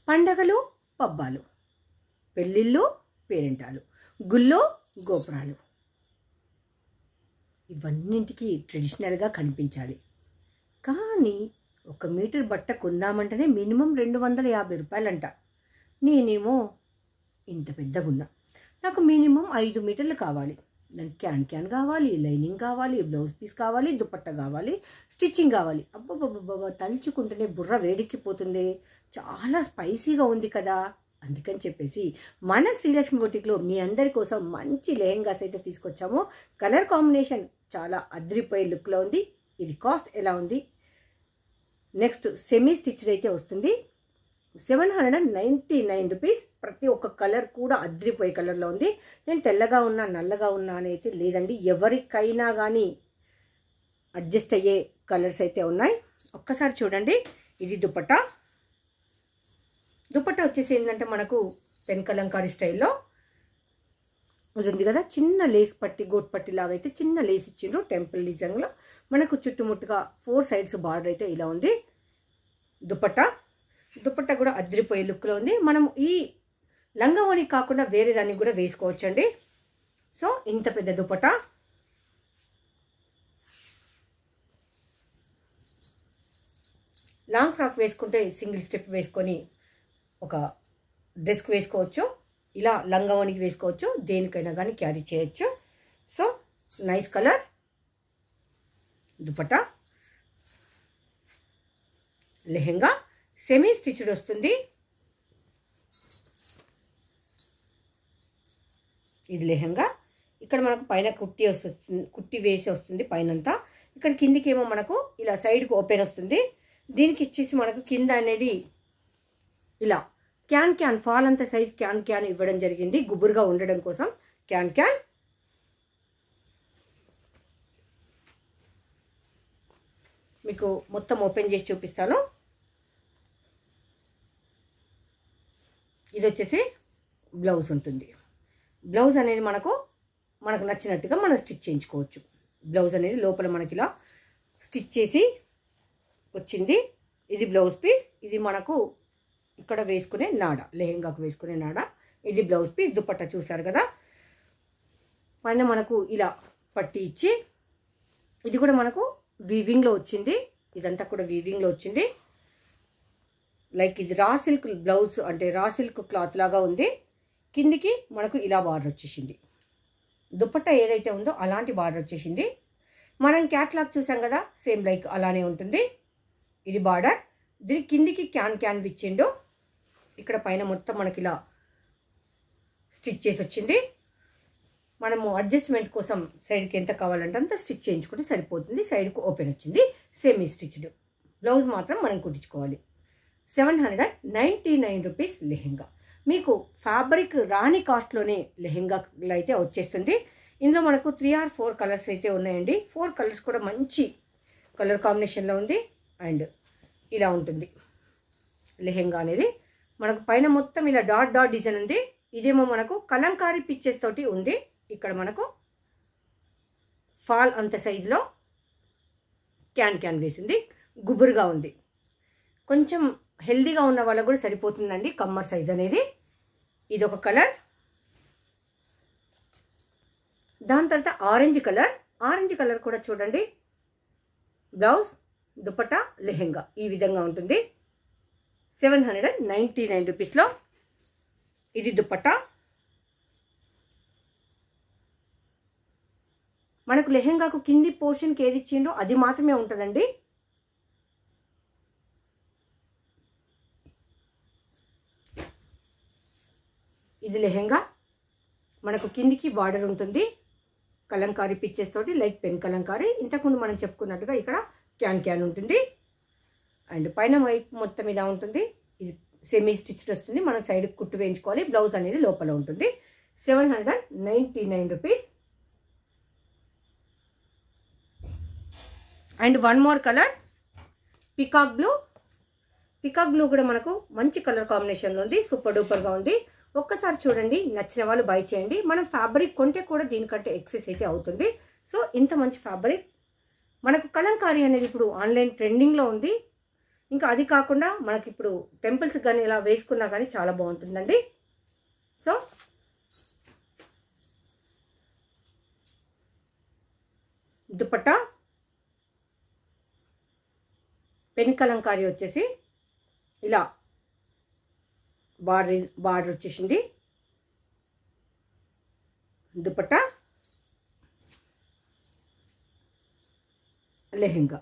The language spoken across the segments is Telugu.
పండగలు పబ్బాలు, పెళ్ళిళ్ళు పేరెంటాలు, గుళ్ళు గోపురాలు, ఇవన్నింటికి ట్రెడిషనల్గా కనిపించాలి. కానీ 1 మీటర్ బట్ట కొందామంటేనే మినిమం 250 రూపాయలంట. నేనేమో ఇంత పెద్దగున్నా, నాకు మినిమం 5 మీటర్లు కావాలి. దానికి క్యాన్ కావాలి, లైనింగ్ కావాలి, బ్లౌజ్ పీస్ కావాలి, దుపట్టా కావాలి, స్టిచ్చింగ్ కావాలి. అబ్బబ్బబ్బబ్బా, తలుచుకుంటేనే బుర్ర వేడెక్కిపోతుంది. చాలా స్పైసీగా ఉంది కదా. అందుకని చెప్పేసి మన శ్రీలక్ష్మి బొటిక్లో మీ అందరి కోసం మంచి లెహెంగాస్ అయితే తీసుకొచ్చాము. కలర్ కాంబినేషన్ చాలా అద్రిపోయే లుక్లో ఉంది. ఇది కాస్ట్ ఎలా ఉంది? నెక్స్ట్ సెమీ స్టిచ్డ్ అయితే వస్తుంది 799 రూపీస్. ప్రతి ఒక్క కలర్ కూడా అద్రిపోయే కలర్లో ఉంది. నేను తెల్లగా ఉన్నా నల్లగా ఉన్నా అని అయితే లేదండి, ఎవరికైనా కానీ అడ్జస్ట్ అయ్యే కలర్స్ అయితే ఉన్నాయి. ఒక్కసారి చూడండి. ఇది దుపట్టా. దుపట్టా వచ్చేసి ఏంటంటే మనకు పెన్ కలంకారీ స్టైల్లో ఇది ఉంది కదా. చిన్న లేస్ పట్టి, గోట్ పట్టి లాగా అయితే చిన్న లేస్ ఇచ్చిండ్రు టెంపుల్ డిజైన్లో. మనకు చుట్టుముట్టుగా 4 సైడ్స్ బార్డర్ అయితే ఇలా ఉంది. దుపట్టా కూడా అదిరిపోయే లుక్లో ఉంది. మనం ఈ లంగావోని కాకుండా వేరే దానికి కూడా వేసుకోవచ్చండి. సో ఇంత పెద్ద దుపట్టా. లాంగ్ ఫ్రాక్ వేసుకుంటే సింగిల్ స్టెప్ వేసుకొని ఒక డ్రెస్కి వేసుకోవచ్చు, ఇలా లంగావోనికి వేసుకోవచ్చు, దేనికైనా కానీ క్యారీ చేయొచ్చు. So nice colour dupatta. Lehenga semi stitched వస్తుంది. ఇది లెహెంగా. ఇక్కడ మనకు పైన కుట్టి వేసి వస్తుంది పైనంతా. ఇక్కడ కిందికి ఏమో మనకు ఇలా సైడ్కి ఓపెన్ వస్తుంది. దీనికి ఇచ్చేసి మనకు కింద అనేది ఇలా క్యాన్ ఫాల్ అంత సైజ్ క్యాన్ ఇవ్వడం జరిగింది గుబురుగా ఉండడం కోసం. క్యాన్ మీకు మొత్తం ఓపెన్ చేసి చూపిస్తాను. ఇది వచ్చేసి బ్లౌజ్ ఉంటుంది. బ్లౌజ్ అనేది మనకు నచ్చినట్టుగా మనం స్టిచ్ చేయించుకోవచ్చు. బ్లౌజ్ అనేది లోపల మనకి ఇలా స్టిచ్ చేసి వచ్చింది. ఇది బ్లౌజ్ పీస్. ఇది మనకు ఇక్కడ వేసుకునే నాడ, లెహెంగాకు వేసుకునే నాడ. ఇది బ్లౌజ్ పీస్. దుపట్టా చూసారు కదా. పైన మనకు ఇలా పట్టి ఇచ్చి, ఇది కూడా మనకు వీవింగ్లో వచ్చింది. ఇదంతా కూడా వీవింగ్లో వచ్చింది. లైక్ ఇది రా సిల్క్ బ్లౌజ్, అంటే రా సిల్క్ క్లాత్ లాగా ఉంది. కిందికి మనకు ఇలా బార్డర్ వచ్చేసింది. దుపట్టా ఏదైతే ఉందో అలాంటి బార్డర్ వచ్చేసింది. మనం క్యాట్లాగ్ చూసాం కదా, సేమ్ లైక్ అలానే ఉంటుంది. ఇది బార్డర్. దీని కిందికి క్యాన్ ఇచ్చిండు. ఇక్కడ పైన మొత్తం మనకి ఇలా స్టిచ్ చేసి వచ్చింది. మనము అడ్జస్ట్మెంట్ కోసం సైడ్కి ఎంత కావాలంటే అంత స్టిచ్ చేయించుకుంటే సరిపోతుంది. సైడ్కు ఓపెన్ వచ్చింది. Semi stitched. బ్లౌజ్ మాత్రం మనం కుట్టించుకోవాలి. 799 రూపీస్ లెహెంగా. మీకు ఫ్యాబ్రిక్ రాని కాస్ట్లోనే లెహెంగాలో అయితే వచ్చేస్తుంది. ఇందులో మనకు 3 or 4 కలర్స్ అయితే ఉన్నాయండి. 4 కలర్స్ కూడా మంచి కలర్ కాంబినేషన్లో ఉంది. అండ్ ఇలా ఉంటుంది లెహెంగా అనేది. మనకు పైన మొత్తం ఇలా డాట్ డిజైన్ ఉంది. ఇదేమో మనకు కలంకారీ పిక్చర్స్ తోటి ఉంది. ఇక్కడ మనకు ఫాల్ అంత సైజులో క్యాన్ వేసింది. గుబురుగా ఉంది. కొంచెం హెల్దీగా ఉన్న వాళ్ళకు కూడా సరిపోతుందండి కమ్మర్ సైజ్ అనేది. ఇది ఒక కలర్. దాని తర్వాత ఆరెంజ్ కలర్ కూడా చూడండి. బ్లౌజ్, దుపట్టా, లెహెంగా ఈ విధంగా ఉంటుంది. 799 రూపీస్లో. ఇది దుపట్టా. మనకు లెహెంగాకు కింది పోర్షన్కి ఏది ఇచ్చిండ్రో అది మాత్రమే ఉంటుందండి. ఇది లెహెంగా. మనకు కిందికి బార్డర్ ఉంటుంది కలంకారీ పిక్చర్స్ తోటి, లైక్ పెన్ కలంకారీ. ఇంతకుముందు మనం చెప్పుకున్నట్టుగా ఇక్కడ క్యాన్ ఉంటుంది. అండ్ పైన వైపు మొత్తం ఇలా ఉంటుంది. ఇది సెమీ స్టిచ్డ్ వస్తుంది. మనం సైడ్ కుట్టు వేయించుకోవాలి. బ్లౌజ్ అనేది లోపల ఉంటుంది. 799 rupees. And one more colour, peacock blue కూడా మనకు మంచి కలర్ కాంబినేషన్లో ఉంది. సూపర్ డూపర్గా ఉంది. ఒక్కసారి చూడండి, నచ్చిన వాళ్ళు బై చేయండి. మనం ఫ్యాబ్రిక్ కొంటే కూడా దీనికంటే ఎక్సెస్ అయితే అవుతుంది. సో ఇంత మంచి ఫ్యాబ్రిక్. మనకు కలంకారీ అనేది ఇప్పుడు ఆన్లైన్ ట్రెండింగ్లో ఉంది. ఇంకా అది కాకుండా మనకి ఇప్పుడు టెంపుల్స్ కానీ ఇలా వేసుకున్నా కానీ చాలా బాగుంటుందండి. సో దుపట్టా పెన్ కలంకారీ వచ్చేసి ఇలా బార్డర్ వచ్చేసింది. దుపట్టా లెహెంగా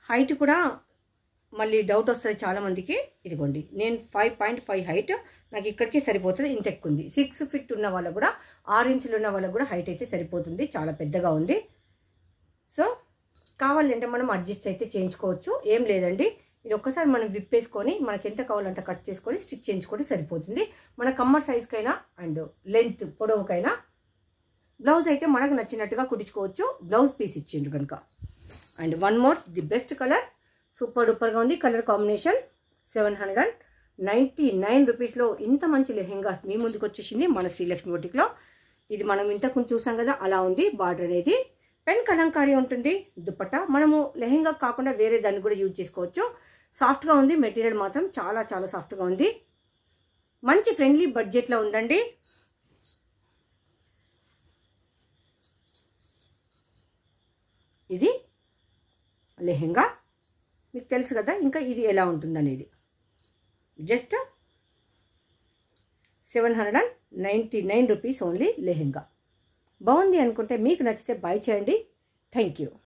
హైట్ కూడా మళ్ళీ డౌట్ వస్తుంది చాలామందికి. ఇదిగోండి నేను 5.5 హైట్, నాకు ఇక్కడికి సరిపోతుంది. ఇంత ఎక్కువ ఉంది. 6 ఫీట్ ఉన్న వాళ్ళకు కూడా 6 ఇంచులు ఉన్న వాళ్ళకు కూడా హైట్ అయితే సరిపోతుంది. చాలా పెద్దగా ఉంది. సో కావాలంటే మనం అడ్జస్ట్ అయితే చేయించుకోవచ్చు, ఏం లేదండి. ఇది ఒక్కసారి మనం విప్పేసుకొని మనకి ఎంత కావాలో అంత కట్ చేసుకొని స్టిచ్ చేయించుకుంటే సరిపోతుంది. మన కమ్మర్ సైజ్కైనా అండ్ లెంత్ పొడవుకైనా. బ్లౌజ్ అయితే మనకు నచ్చినట్టుగా కుట్టించుకోవచ్చు, బ్లౌజ్ పీస్ ఇచ్చిండ్రు కనుక. And one more, the best colour, super డూపర్గా ఉంది కలర్ కాంబినేషన్. 799 రూపీస్లో ఇంత మంచి లెహెంగాస్ మీ ముందుకు వచ్చేసింది మన శ్రీలక్ష్మి బొటిక్లో. ఇది మనం ఇంతకు చూసాం కదా, అలా ఉంది. బార్డర్ అనేది పెన్ కలంకారీ ఉంటుంది. దుపట్టా మనము లెహెంగా కాకుండా వేరే దాన్ని కూడా యూజ్ చేసుకోవచ్చు. సాఫ్ట్గా ఉంది, మెటీరియల్ మాత్రం చాలా చాలా సాఫ్ట్గా ఉంది. మంచి ఫ్రెండ్లీ బడ్జెట్లో ఉందండి. ఇది లెహెంగా మీకు తెలుసు కదా, ఇంకా ఇది ఎలా ఉంటుందనేది. Just 799 rupees only lehenga. బాగుంది అనుకుంటే మీకు నచ్చితే బై చేయండి. Thank you.